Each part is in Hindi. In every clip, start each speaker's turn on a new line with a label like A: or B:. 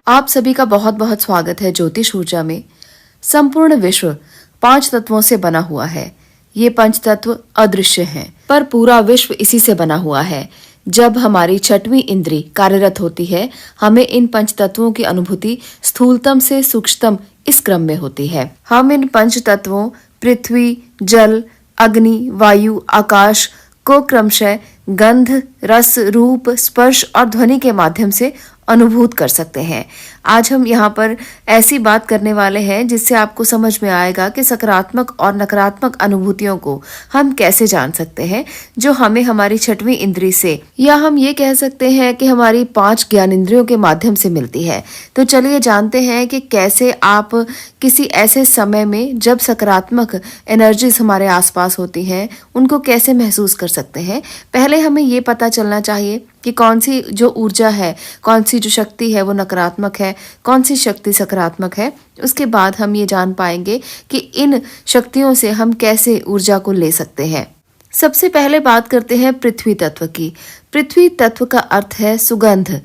A: आप सभी का बहुत बहुत स्वागत है ज्योतिष ऊर्जा में। संपूर्ण विश्व 5 तत्वों से बना हुआ है। ये 5 तत्व अदृश्य हैं, पर पूरा विश्व इसी से बना हुआ है। जब हमारी 6वीं इंद्री कार्यरत होती है, हमें इन 5 तत्वों की अनुभूति स्थूलतम से सूक्ष्मतम इस क्रम में होती है। हम इन 5 तत्वों पृथ्वी, जल, अग्नि, वायु, आकाश को क्रमशः गंध, रस, रूप, स्पर्श और ध्वनि के माध्यम से अनुभूत कर सकते हैं। आज हम यहाँ पर ऐसी बात करने वाले हैं जिससे आपको समझ में आएगा कि सकारात्मक और नकारात्मक अनुभूतियों को हम कैसे जान सकते हैं, जो हमें हमारी 6वीं इंद्री से, या हम ये कह सकते हैं कि हमारी 5 ज्ञानेंद्रियों के माध्यम से मिलती है। तो चलिए जानते हैं कि कैसे आप किसी ऐसे समय में जब सकारात्मक एनर्जीज हमारे आसपास होती हैं, उनको कैसे महसूस कर सकते हैं। पहले हमें ये पता चलना चाहिए कि कौन सी जो ऊर्जा है, कौन सी जो शक्ति है वो नकारात्मक है, कौन सी शक्ति सकारात्मक है। उसके बाद हम ये जान पाएंगे कि इन शक्तियों से हम कैसे ऊर्जा को ले सकते हैं। सबसे पहले बात करते हैं पृथ्वी तत्व की। पृथ्वी तत्व का अर्थ है सुगंध।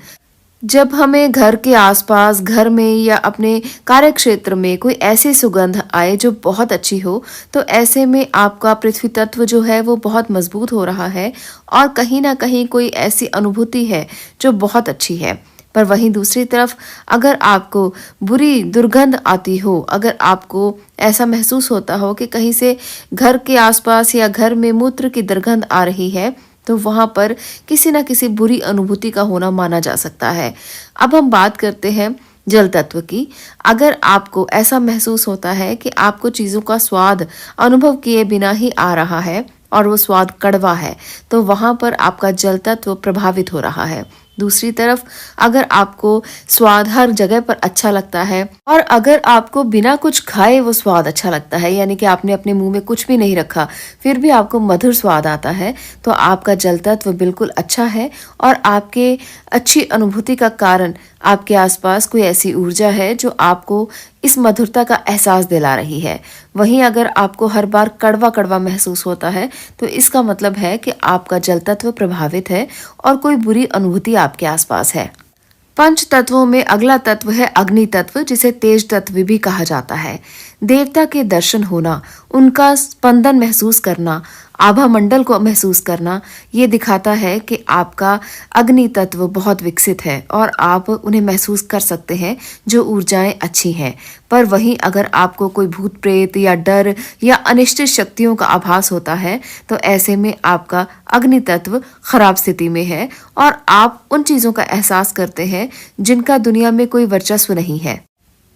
A: जब हमें घर के आसपास, घर में या अपने कार्य क्षेत्र में कोई ऐसी सुगंध आए जो बहुत अच्छी हो, तो ऐसे में आपका पृथ्वी तत्व जो है वो बहुत मजबूत हो रहा है और कहीं ना कहीं कोई ऐसी अनुभूति है जो बहुत अच्छी है। पर वहीं दूसरी तरफ अगर आपको बुरी दुर्गंध आती हो, अगर आपको ऐसा महसूस होता हो कि कहीं से घर के आसपास या घर में मूत्र की दुर्गंध आ रही है, तो वहां पर किसी न किसी बुरी अनुभूति का होना माना जा सकता है। अब हम बात करते हैं जल तत्व की। अगर आपको ऐसा महसूस होता है कि आपको चीजों का स्वाद अनुभव किए बिना ही आ रहा है और वो स्वाद कड़वा है, तो वहां पर आपका जल तत्व प्रभावित हो रहा है। दूसरी तरफ अगर आपको स्वाद हर जगह पर अच्छा लगता है और अगर आपको बिना कुछ खाए वो स्वाद अच्छा लगता है, यानी कि आपने अपने मुंह में कुछ भी नहीं रखा फिर भी आपको मधुर स्वाद आता है, तो आपका जल तत्व बिल्कुल अच्छा है और आपके अच्छी अनुभूति का कारण आपके आसपास कोई ऐसी ऊर्जा है जो आपको इस मधुरता का एहसास दिला रही है। वहीं अगर आपको हर बार कड़वा कड़वा महसूस होता है, तो इसका मतलब है कि आपका जल तत्व प्रभावित है और कोई बुरी अनुभूति आपके आसपास है। 5 तत्वों में अगला तत्व है अग्नि तत्व, जिसे तेज तत्व भी कहा जाता है। देवता के दर्शन होना, उनका स्पंदन महसूस करना, आभा मंडल को महसूस करना, ये दिखाता है कि आपका अग्नि तत्व बहुत विकसित है और आप उन्हें महसूस कर सकते हैं जो ऊर्जाएं अच्छी हैं। पर वहीं अगर आपको कोई भूत प्रेत या डर या अनिश्चित शक्तियों का आभास होता है, तो ऐसे में आपका अग्नि तत्व खराब स्थिति में है और आप उन चीजों का एहसास करते हैं जिनका दुनिया में कोई वर्चस्व नहीं है।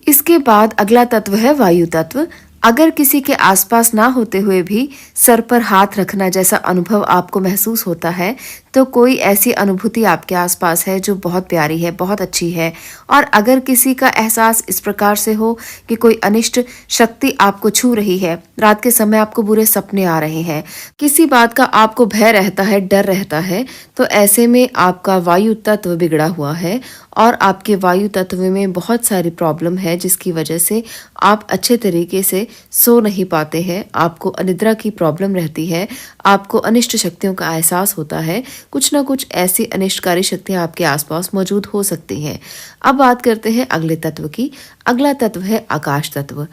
A: इसके बाद अगला तत्व है वायु तत्व। अगर किसी के आसपास ना होते हुए भी सर पर हाथ रखना जैसा अनुभव आपको महसूस होता है, तो कोई ऐसी अनुभूति आपके आसपास है जो बहुत प्यारी है, बहुत अच्छी है। और अगर किसी का एहसास इस प्रकार से हो कि कोई अनिष्ट शक्ति आपको छू रही है, रात के समय आपको बुरे सपने आ रहे हैं, किसी बात का आपको भय रहता है, डर रहता है, तो ऐसे में आपका वायु तत्व बिगड़ा हुआ है और आपके वायु तत्व में बहुत सारी प्रॉब्लम है, जिसकी वजह से आप अच्छे तरीके से सो नहीं पाते हैं, आपको अनिद्रा की प्रॉब्लम रहती है, आपको अनिष्ट शक्तियों का एहसास होता है। कुछ ना कुछ ऐसी अनिष्टकारी शक्तियां आपके आसपास मौजूद हो सकती हैं। अब बात करते हैं अगले तत्व की। अगला तत्व है आकाश तत्व।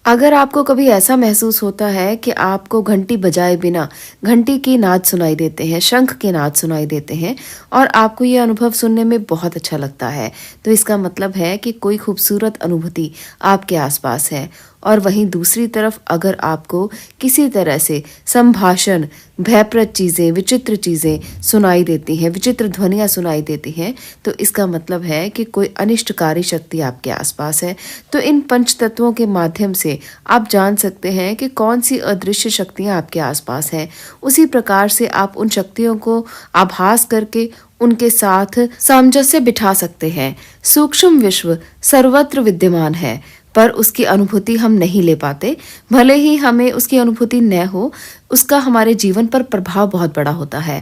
A: अगर आपको कभी ऐसा महसूस होता है कि आपको घंटी बजाए बिना घंटी की नाद सुनाई देते हैं, शंख के नाद सुनाई देते हैं और आपको ये अनुभव सुनने में बहुत अच्छा लगता है, तो इसका मतलब है कि कोई खूबसूरत अनुभूति आपके आसपास है। और वहीं दूसरी तरफ अगर आपको किसी तरह से संभाषण, भयप्रद चीजें, विचित्र चीजें सुनाई देती हैं, विचित्र ध्वनियां सुनाई देती हैं, तो इसका मतलब है कि कोई अनिष्टकारी शक्ति आपके आसपास है। तो इन 5 तत्वों के माध्यम से आप जान सकते हैं कि कौन सी अदृश्य शक्तियां आपके आसपास हैं। उसी प्रकार से आप उन शक्तियों को आभास करके उनके साथ सामंजस्य बिठा सकते हैं। सूक्ष्म विश्व सर्वत्र विद्यमान है, पर उसकी अनुभूति हम नहीं ले पाते। भले ही हमें उसकी अनुभूति न हो, उसका हमारे जीवन पर प्रभाव बहुत बड़ा होता है।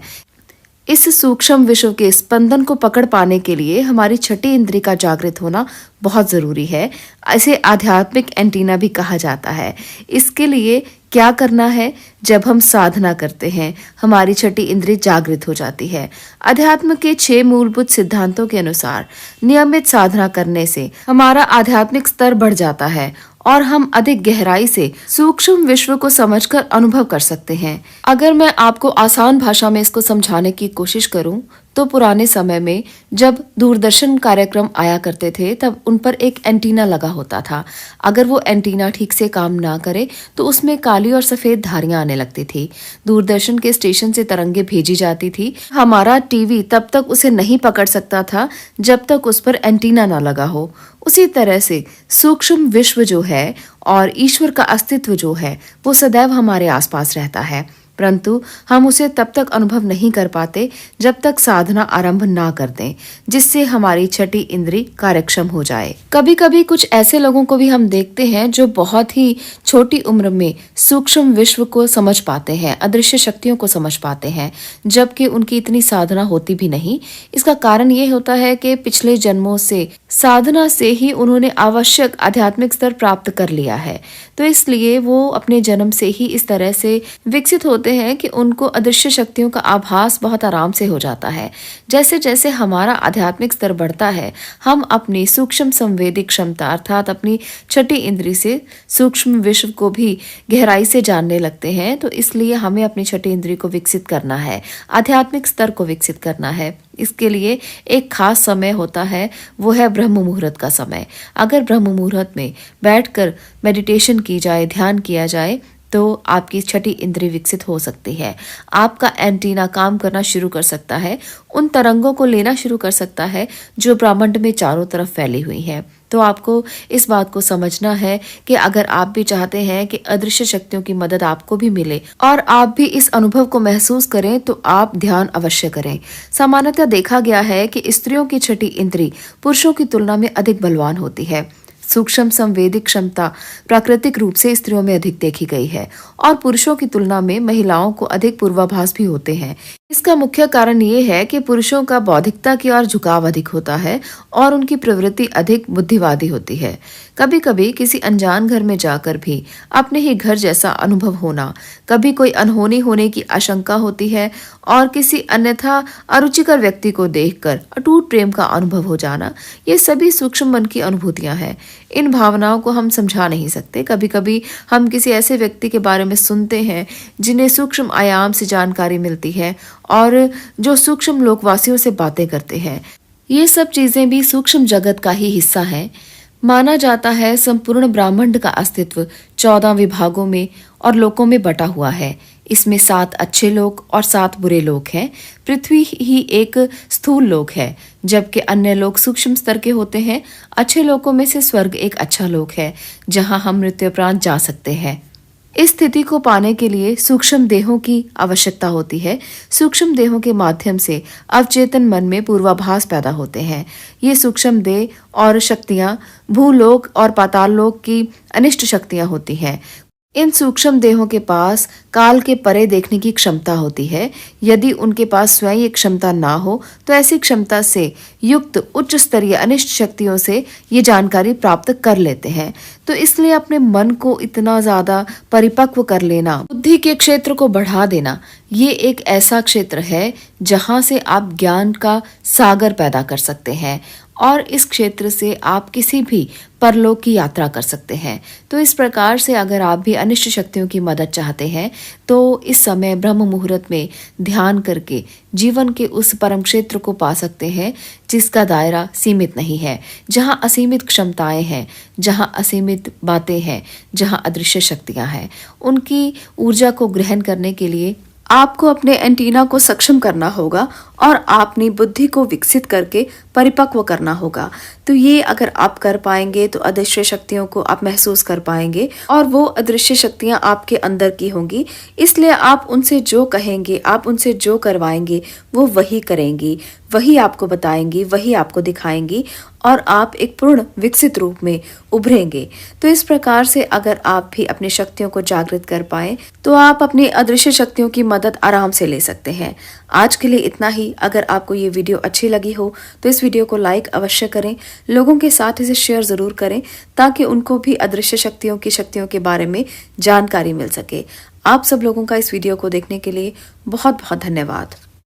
A: इस सूक्ष्म विश्व के स्पंदन को पकड़ पाने के लिए हमारी 6ठी इंद्री का जागृत होना बहुत जरूरी है। इसे आध्यात्मिक एंटीना भी कहा जाता है। इसके लिए क्या करना है? जब हम साधना करते हैं, हमारी छठी इंद्रिय जागृत हो जाती है। अध्यात्म के 6 मूलभूत सिद्धांतों के अनुसार नियमित साधना करने से हमारा आध्यात्मिक स्तर बढ़ जाता है और हम अधिक गहराई से सूक्ष्म विश्व को समझकर अनुभव कर सकते हैं। अगर मैं आपको आसान भाषा में इसको समझाने की कोशिश करूं, तो पुराने समय में जब दूरदर्शन कार्यक्रम आया करते थे, तब उन पर एक एंटीना लगा होता था। अगर वो एंटीना ठीक से काम ना करे तो उसमें काली और सफेद धारियां आने लगती थी। दूरदर्शन के स्टेशन से तरंगे भेजी जाती थी। हमारा टीवी तब तक उसे नहीं पकड़ सकता था जब तक उस पर एंटीना ना लगा हो। उसी तरह से सूक्ष्म विश्व जो है और ईश्वर का अस्तित्व जो है, वो सदैव हमारे आसपास रहता है, परंतु हम उसे तब तक अनुभव नहीं कर पाते जब तक साधना आरंभ ना कर दें, जिससे हमारी छठी इंद्री कार्यक्षम हो जाए। कभी कभी कुछ ऐसे लोगों को भी हम देखते हैं जो बहुत ही छोटी उम्र में सूक्ष्म विश्व को समझ पाते हैं, अदृश्य शक्तियों को समझ पाते हैं, जबकि उनकी इतनी साधना होती भी नहीं। इसका कारण ये होता है कि पिछले जन्मों से साधना से ही उन्होंने आवश्यक आध्यात्मिक स्तर प्राप्त कर लिया है, तो इसलिए वो अपने जन्म से ही इस तरह से विकसित होते हैं कि उनको अदृश्य शक्तियों का आभास बहुत आराम से हो जाता है। जैसे जैसे हमारा आध्यात्मिक स्तर बढ़ता है, हम अपनी सूक्ष्म संवेदी क्षमता अर्थात अपनी छठी इंद्री से सूक्ष्म विश्व को भी गहराई से जानने लगते हैं। तो इसलिए हमें अपनी छठी इंद्री को विकसित करना है, आध्यात्मिक स्तर को विकसित करना है। इसके लिए एक खास समय होता है, वो है ब्रह्म मुहूर्त का समय। अगर ब्रह्म मुहूर्त में बैठकर मेडिटेशन की जाए, ध्यान किया जाए, तो आपकी छठी इंद्रिय विकसित हो सकती है। आपका एंटीना काम करना शुरू कर सकता है, उन तरंगों को लेना शुरू कर सकता है जो ब्रह्मांड में चारों तरफ फैली हुई हैं। तो आपको इस बात को समझना है कि अगर आप भी चाहते हैं कि अदृश्य शक्तियों की मदद आपको भी मिले और आप भी इस अनुभव को महसूस करें, तो आप ध्यान अवश्य करें। सामान्यतः देखा गया है कि स्त्रियों की छठी इंद्री पुरुषों की तुलना में अधिक बलवान होती है। सूक्ष्म संवेदी क्षमता प्राकृतिक रूप से स्त्रियों में अधिक देखी गई है और पुरुषों की तुलना में महिलाओं को अधिक पूर्वाभास भी होते हैं। इसका मुख्य कारण ये है कि पुरुषों का बौद्धिकता की ओर झुकाव अधिक होता है और उनकी प्रवृत्ति अधिक बुद्धिवादी होती है। कभी कभी किसी अनजान घर में जाकर भी अपने ही घर जैसा अनुभव होना, कभी कोई अनहोनी होने की आशंका होती है और किसी अन्यथा अरुचिकर व्यक्ति को देखकर अटूट प्रेम का अनुभव हो जाना, ये सभी सूक्ष्म मन की अनुभूतियां हैं। इन भावनाओं को हम समझा नहीं सकते। कभी कभी हम किसी ऐसे व्यक्ति के बारे में सुनते हैं जिन्हें सूक्ष्म आयाम से जानकारी मिलती है और जो सूक्ष्म लोकवासियों से बातें करते हैं। ये सब चीजें भी सूक्ष्म जगत का ही हिस्सा हैं। माना जाता है संपूर्ण ब्रह्मांड का अस्तित्व 14 विभागों में और लोकों में बटा हुआ है। इसमें 7 अच्छे लोक और 7 बुरे लोक हैं। पृथ्वी ही एक स्थूल लोक है, जबकि अन्य लोक सूक्ष्म स्तर के होते हैं। अच्छे लोकों में से स्वर्ग एक अच्छा लोक है, जहां हम मृत्युपरांत जा सकते हैं। इस स्थिति को पाने के लिए सूक्ष्म देहों की आवश्यकता होती है। सूक्ष्म देहों के माध्यम से अवचेतन मन में पूर्वाभास पैदा होते हैं। ये सूक्ष्म देह और शक्तियां भूलोक और पाताल लोक की अनिष्ट शक्तियां होती हैं। इन सूक्ष्म देहों के पास काल के परे देखने की क्षमता होती है। यदि उनके पास स्वयं ये क्षमता ना हो, तो ऐसी क्षमता से युक्त उच्च स्तरीय अनिष्ट शक्तियों से ये जानकारी प्राप्त कर लेते हैं। तो इसलिए अपने मन को इतना ज्यादा परिपक्व कर लेना, बुद्धि के क्षेत्र को बढ़ा देना, ये एक ऐसा क्षेत्र है जहां से आप ज्ञान का सागर पैदा कर सकते हैं और इस क्षेत्र से आप किसी भी परलोक की यात्रा कर सकते हैं। तो इस प्रकार से अगर आप भी अनिष्ट शक्तियों की मदद चाहते हैं, तो इस समय ब्रह्म मुहूर्त में ध्यान करके जीवन के उस परम क्षेत्र को पा सकते हैं जिसका दायरा सीमित नहीं है, जहां असीमित क्षमताएं हैं, जहां असीमित बातें हैं, जहां अदृश्य शक्तियां हैं। उनकी ऊर्जा को ग्रहण करने के लिए आपको अपने एंटीना को सक्षम करना होगा और अपनी बुद्धि को विकसित करके परिपक्व करना होगा। तो ये अगर आप कर पाएंगे तो अदृश्य शक्तियों को आप महसूस कर पाएंगे और वो अदृश्य शक्तियां आपके अंदर की होंगी। इसलिए आप उनसे जो कहेंगे, आप उनसे जो करवाएंगे, वो वही करेंगी। वही आपको बताएंगी, वही आपको दिखाएंगी और आप एक पूर्ण विकसित रूप में उभरेंगे। तो इस प्रकार से अगर आप भी अपनी शक्तियों को जागृत कर पाए तो आप अपनी अदृश्य शक्तियों की मदद आराम से ले सकते हैं। आज के लिए इतना ही। अगर आपको ये वीडियो अच्छी लगी हो तो इस वीडियो को लाइक अवश्य करें, लोगों के साथ इसे शेयर जरूर करें ताकि उनको भी अदृश्य शक्तियों के बारे में जानकारी मिल सके। आप सब लोगों का इस वीडियो को देखने के लिए बहुत बहुत धन्यवाद।